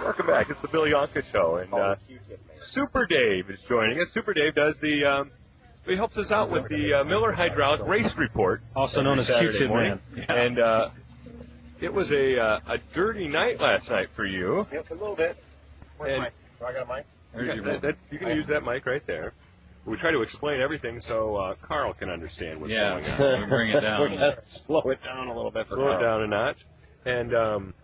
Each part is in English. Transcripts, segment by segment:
Welcome back. It's the Bill Yohnka Show, and Super Dave is joining us. Super Dave does the he helps us out with the Miller Hydraulic Race Report, also known as Q-Tip Man. Yeah. And it was a dirty night last night for you. Yep, a little bit. Where's Mike? Do I got a mic? You can use that mic right there. We try to explain everything so Carl can understand what's going on. We bring it down. We're going to slow it down a little bit. Slow it down a notch. And it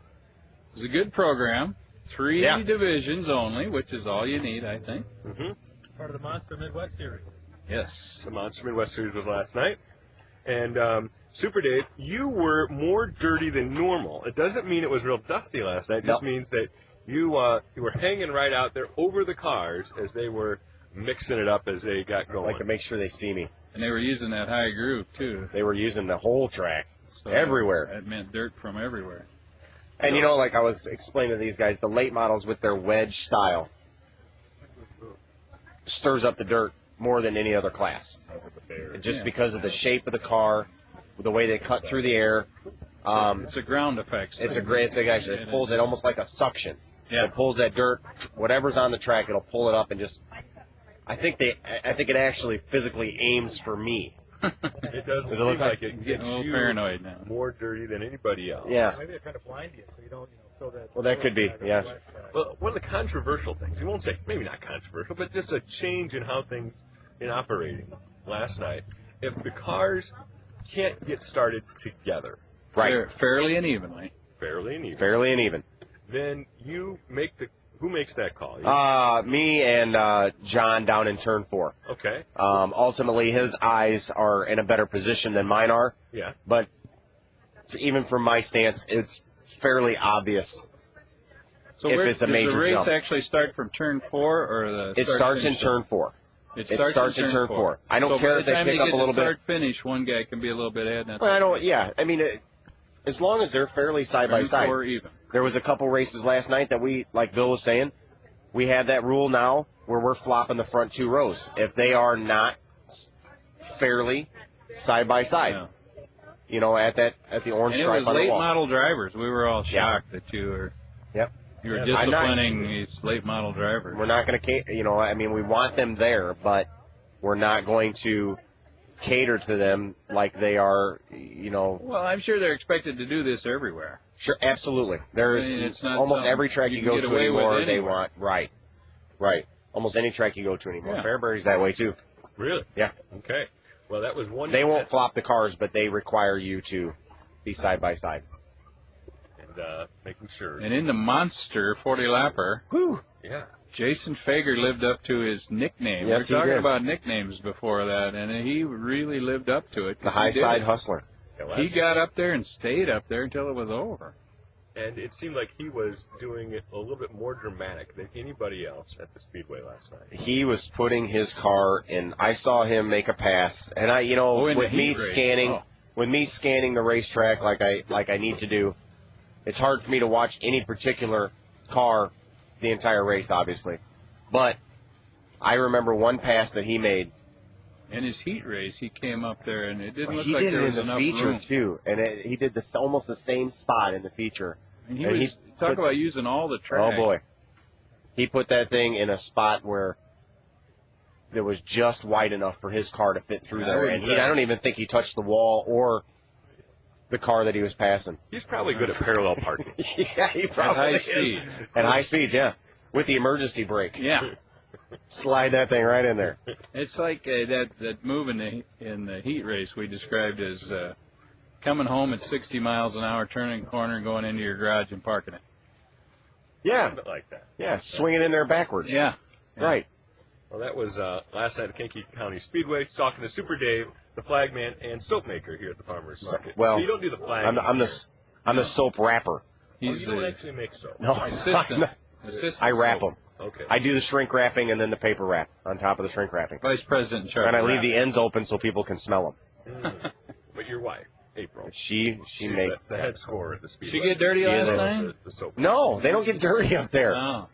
was a good program. 3 divisions only, which is all you need, I think. Mm-hmm. Part of the Monster Midwest Series. Yes. The Monster Midwest Series was last night. And Super Dave, you were more dirty than normal. It doesn't mean it was real dusty last night. It just means that you were hanging right out there over the cars as they were mixing it up as they got going. I like to make sure they see me. And they were using that high groove, too. They were using the whole track. So everywhere. That meant dirt from everywhere. And, you know, like I was explaining to these guys, the late models with their wedge style stirs up the dirt more than any other class. Just because of the shape of the car, the way they cut through the air. It's a ground effect. It pulls it almost like a suction. Yeah. It pulls that dirt, whatever's on the track, it'll pull it up and just. I think it actually physically aims for me. It doesn't seem like it gets you paranoid now. More dirty than anybody else. Yeah. Maybe they're trying to blind you so you don't, throw that. Well, that could be, yeah. Well, one of the controversial things, we won't say, maybe not controversial, but just a change in how things in operating last night. If the cars can't get started together. Right. Fairly and evenly. Fairly and even. Fairly and even. Then you make who makes that call? Me and John down in turn 4. Okay. Ultimately, his eyes are in a better position than mine are. Yeah. But even from my stance, it's fairly obvious so if it's a major jump. Does the race actually start from turn 4 or the? It starts in turn 4. It starts in turn 4. I don't care if they pick up a little bit. Start finish, one guy can be a little bit ahead. Well, I don't. Yeah, I mean, as long as they're fairly side by side. Or even. There was a couple races last night that we, like Bill was saying, we have that rule now where we're flopping the front 2 rows if they are not fairly side by side. Yeah. You know, at the orange stripe on the wall. It was late model drivers. We were all shocked that you were. Yep. You were disciplining these late model drivers. We're not going to, I mean, we want them there, but we're not going to cater to them like they are, Well, I'm sure they're expected to do this everywhere. Sure, absolutely. There's it's not almost every track you go to anymore, they want. Right. Almost any track you go to anymore. Yeah. Fairbury's that way, too. Really? Yeah. Okay. Well, that was one. They won't flop the cars, but they require you to be side by side. And making sure. And in the Monster 40-lapper, yeah, Jason Fager lived up to his nickname. Yes, we were talking did. about nicknames before that, and he really lived up to it. The high side hustler. He got up there and stayed up there until it was over. And it seemed like he was doing it a little bit more dramatic than anybody else at the Speedway last night. He was putting his car in. I saw him make a pass, and with me scanning the racetrack like I need to do, it's hard for me to watch any particular car the entire race, obviously. But I remember one pass that he made. In his heat race, he came up there, and it didn't look he like did there it was in the enough feature room. too, and he did almost the same spot in the feature. And he talk about using all the track. Oh boy, he put that thing in a spot where it was just wide enough for his car to fit through there, and I don't even think he touched the wall or the car that he was passing. He's probably good at parallel parking. Yeah, he probably at high speed. At high speeds, yeah, with the emergency brake. Yeah. Slide that thing right in there. It's like that move in the heat race we described as coming home at 60 miles an hour, turning a corner, and going into your garage and parking it. Yeah. A bit like that. Yeah, swinging in there backwards. Yeah. Right. Well, that was last night at Kankakee County Speedway, talking to Super Dave, the flagman, and soap maker here at the Farmers Market. Well, you don't do the flag. I'm the soap wrapper. You don't actually make soap. No, assistant I wrap them. Okay. I do the shrink wrapping and then the paper wrap on top of the shrink wrapping. Vice President in charge. And I leave the ends open so people can smell them. But your wife, April. She's made the head scorer at the Speedway. She get dirty last night? The soap. No, they don't get dirty up there. Oh.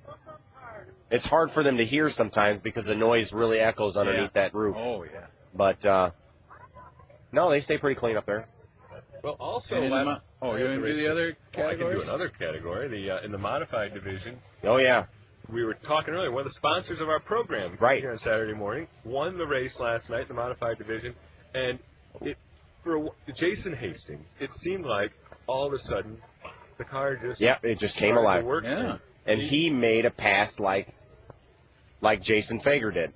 It's hard for them to hear sometimes because the noise really echoes underneath that roof. Oh, yeah. But, no, they stay pretty clean up there. Well, also, And in the last you want to do the other well, I can categories? do another category. In the modified division, Oh yeah. we were talking earlier. One of the sponsors of our program Right. here on Saturday morning won the race last night in the modified division, and for Jason Hastings, it seemed like all of a sudden the car just it just came started to alive. work. Yeah. And he made a pass like Jason Fager did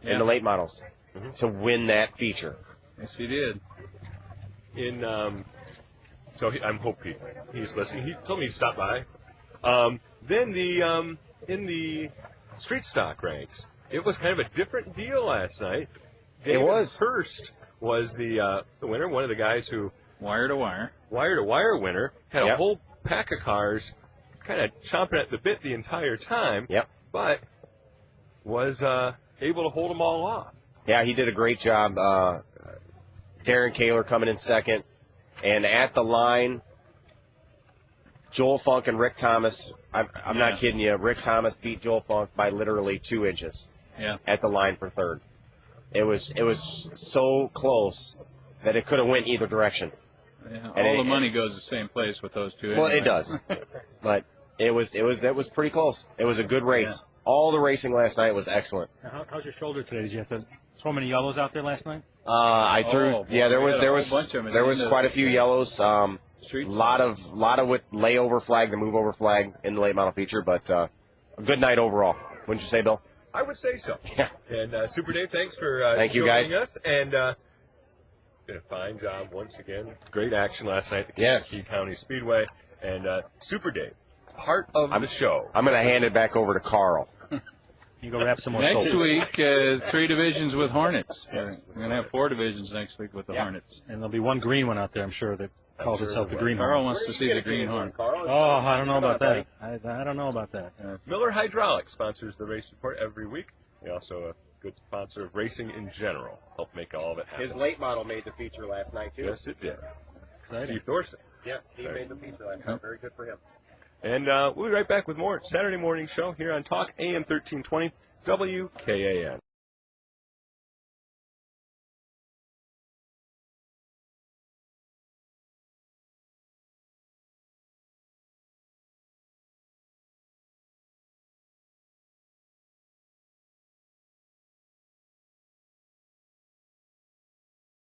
in the late models to win that feature. Yes, he did. So I'm hoping he's listening. He told me he'd stop by. Then in the street stock ranks, it was kind of a different deal last night. David Hurst was the winner, one of the guys who wire to wire winner, had a whole pack of cars kind of chomping at the bit the entire time. Yep. But was able to hold them all off. Yeah, he did a great job. Darren Kaler coming in second. And at the line, Joel Funk and Rick Thomas. I'm not kidding you. Rick Thomas beat Joel Funk by literally 2 inches. Yeah. At the line for third. It was so close that it could have went either direction. Yeah, all the money goes the same place with those two. Well, anyway. it does. But it was pretty close. It was a good race. Yeah. All the racing last night was excellent. How's your shoulder today? Did you have to throw many yellows out there last night? I threw. Boy, there was quite a few yellows. Lot of lay over flag, the move over flag in the late model feature, but a good night overall. Wouldn't you say, Bill? I would say so. Yeah. And Super Dave, thanks for Thank you guys. us. And did a fine job once again. Great action last night at the Kankakee County Speedway. And Super Dave, part of the show. I'm going to hand it back over to Carl. You go wrap some more. Next soap. week, 3 divisions with Hornets. We're going to have 4 divisions next week with the Hornets. And there'll be one green one out there, I'm sure, that calls itself the green Carl horn. wants to see the green horn. Oh, I don't know about that. I don't know about that. Miller Hydraulics sponsors the race report every week. They also a good sponsor of racing in general. Help make all of it happen. His late model made the feature last night, too. Yes, it did. Exciting. Steve Thorson. Yes, he made the feature last night. Very good for him. And we'll be right back with more Saturday morning show here on Talk AM 1320 WKAN.